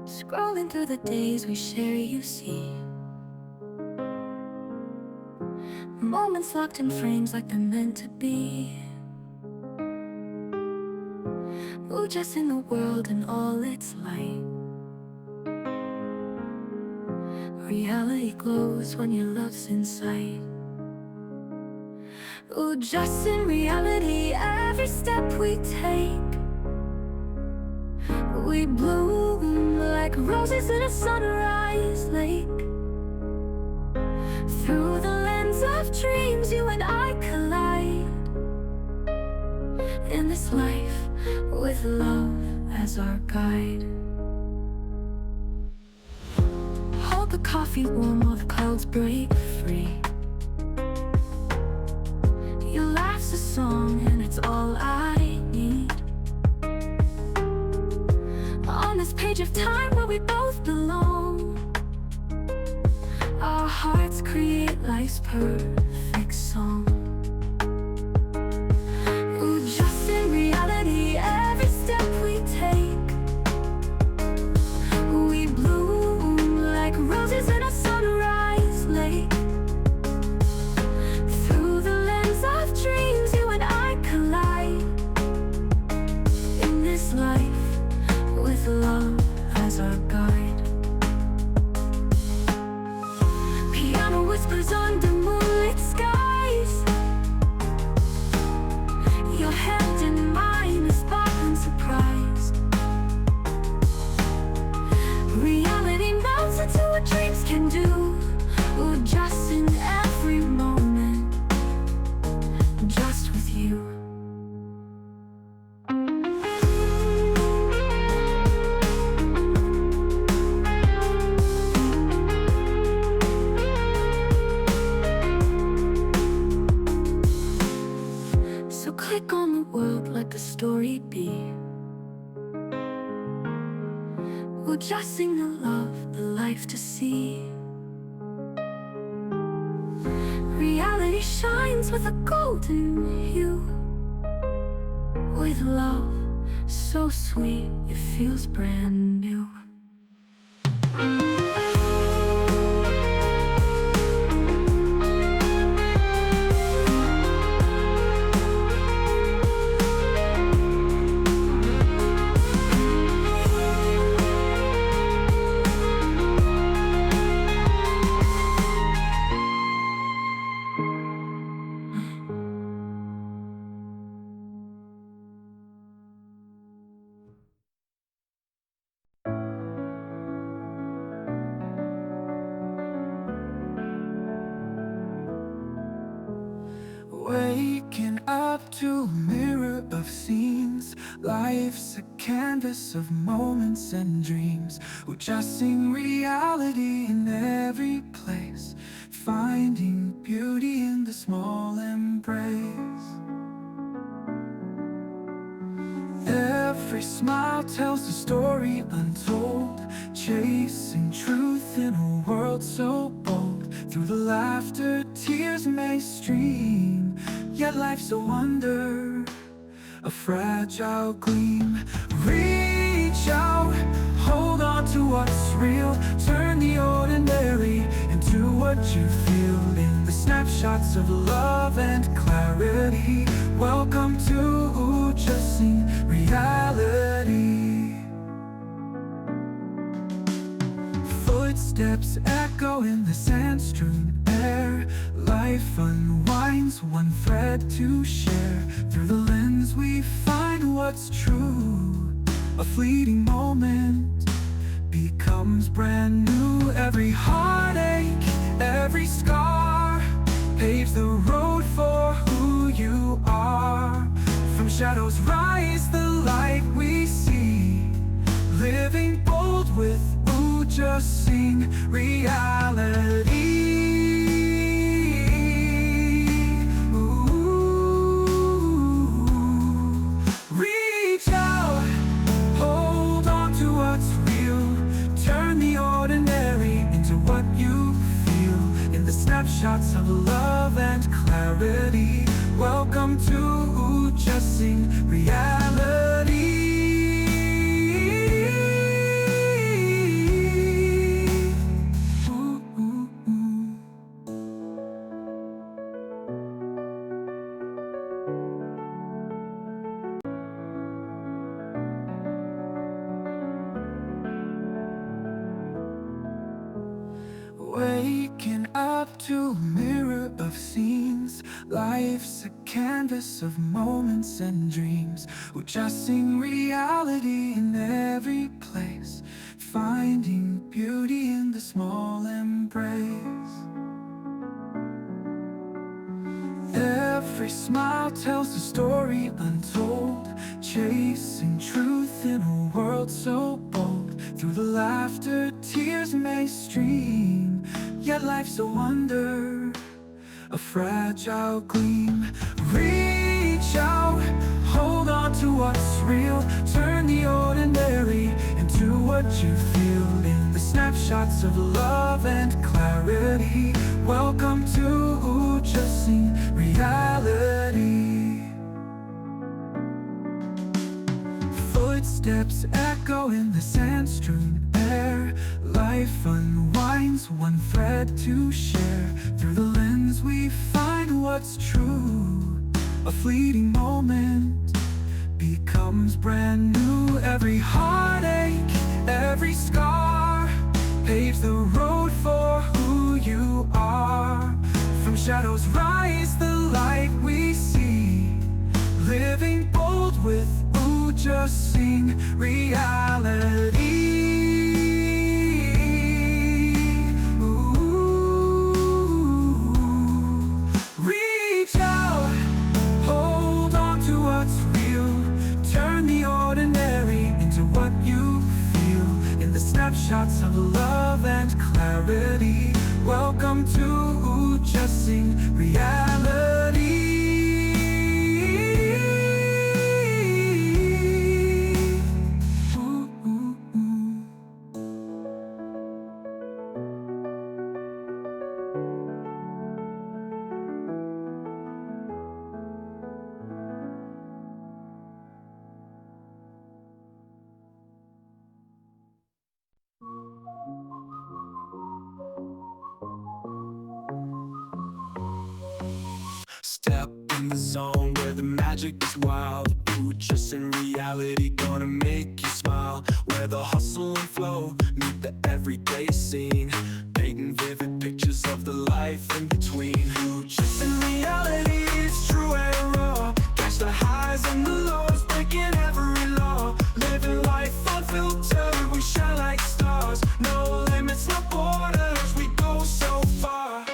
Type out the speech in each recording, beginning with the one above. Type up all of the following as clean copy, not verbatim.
Scrolling through the days we share, you see moments locked in frames like they're meant to be. Ujussing the world in all its light. Reality glows when your love's in sight. Ujussing reality, every step we take. We bloom like roses in a sunrise lake. Through the lens of dreams, you and I collide. In this life, with love as our guide. Hold the coffee warm while the clouds break free. Your laugh's a song and it's all I need. On this page of time where we both belong, our hearts create life's perfect song. Ujussing reality, every step we take. We bloom like roses in a sunrise lake. Through the lens of dreams, you and I collide. In this life, with love as our guide. Piano whispers under moonlit skies. Your hand in mine, a sparkling surprise. Reality melts into what dreams can do. Just in every moment, just with you. So click on the world, let the story be. Ujussing the love, the life to see. Reality shines with a golden hue. With love so sweet, it feels brand new. Waking up to a mirror of scenes. Life's a canvas of moments and dreams. Ujussing reality in every place. Finding beauty in the small embrace. Every smile tells a story untold. Chasing truth in a world so bold. Through the laughter, tears may stream. Yet life's a wonder, a fragile gleam. Reach out, hold on to what's real. Turn the ordinary into what you feel. In the snapshots of love and clarity. Welcome to Ujussing reality. Footsteps echo in the sand-strewn air. Life unwinds, one thread to share. Through the lens we find what's true. A fleeting moment becomes brand new. Every heartache, every scar paves the road for who you are. From shadows rise the light we see. Living bold with Ujussing reality. Reach out, hold on to what's real. Turn the ordinary into what you feel. In the snapshots of love and clarity. Welcome to Ujussing reality. Waking up to a mirror of scenes. Life's a canvas of moments and dreams. Adjusting reality in every place, finding beauty in the small embrace. Every smile tells a story untold, chasing truth in a world so bold. Through the laughter, tears may stream, yet life's a wonder, a fragile gleam. Reach out, hold on to what's real, turn the ordinary into what you feel. In the snapshots of love and clarity, welcome to Ujussing reality. Footsteps echo in the sand-strewn air. Life unwinds, one thread to share. Through the lens we find what's true. A fleeting moment becomes brand new. Every heartache, every scar paves the road for who you are. From shadows rise the light we see, living bold with Ujussing reality. Reach out, hold on to what's real, turn the ordinary into what you feel. In the snapshots of love and clarity, welcome to Ujussing reality. Step in the zone where the magic is wild. Ujussing reality, gonna make you smile. Where the hustle and flow meet the everyday scene, painting vivid pictures of the life in between. Ujussing reality is true and raw. Catch the highs and the lows, breaking every law. Living life unfiltered, we shine like stars. No limits, no borders, we go so far.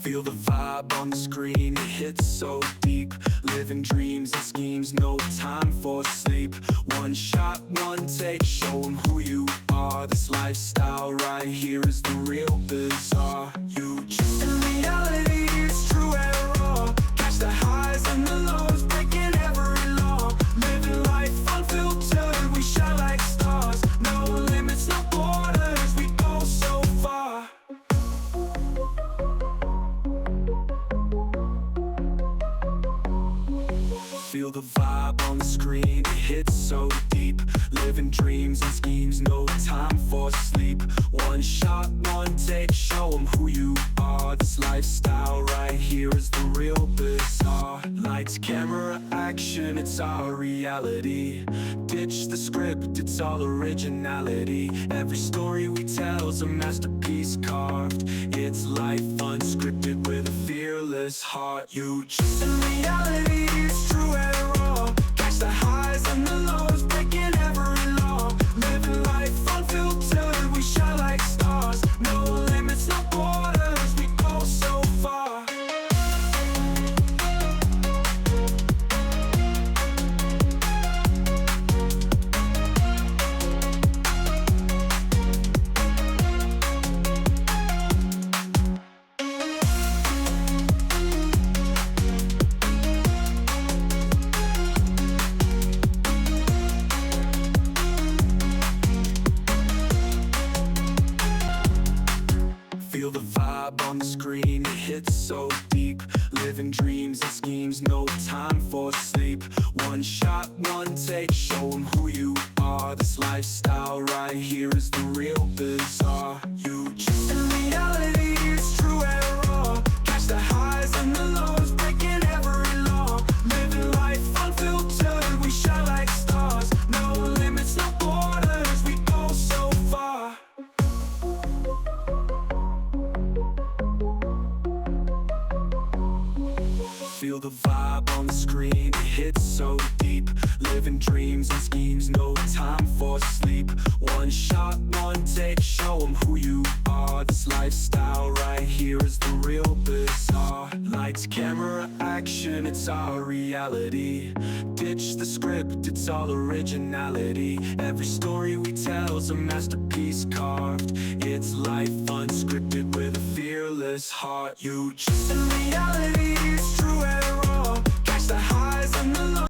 Feel the vibe on the screen, it hits so deep. Living dreams and schemes, no time for sleep. One shot, one take, show 'em who you are. This lifestyle right here is the real bizarre. Ujussing reality is true and raw. Catch the highs and the lows, breaking every law. Living life unfiltered, we shine like stars. No limits, no borders, we go so far. Feel the vibe on the screen, it hits so deep. Living dreams and schemes, no time for sleep. One shot, one take, show 'em who you are. This lifestyle right here is the real bizarre. Lights, camera, action, it's our reality. Ditch the script, it's all originality. Every story we tell's a masterpiece carved. It's life unscripted with a fearless heart. Ujussing reality is true and raw. Catch the highs and the lows, breaking every law. Living life unfiltered, we shine like stars. No limits, no borders, we go so far. Feel the vibe on the screen, it hits so deep. Living dreams and schemes, no time for sleep. One shot, one take, show 'em who you are. This lifestyle right here is the real bizarre. Ujussing reality is true and raw. Catch the highs and the lows, breaking every law. Living life unfiltered, we shine like stars. No on the screen, it hits so deep. Living dreams and schemes, no time for sleep. One shot, one take, show them who you are. This lifestyle right here is the real bizarre. Lights, camera, action, it's our reality. Ditch the script, it's all originality. Every story we tell's a masterpiece carved. It's life unscripted with a fearless heart. You just in reality, it's true and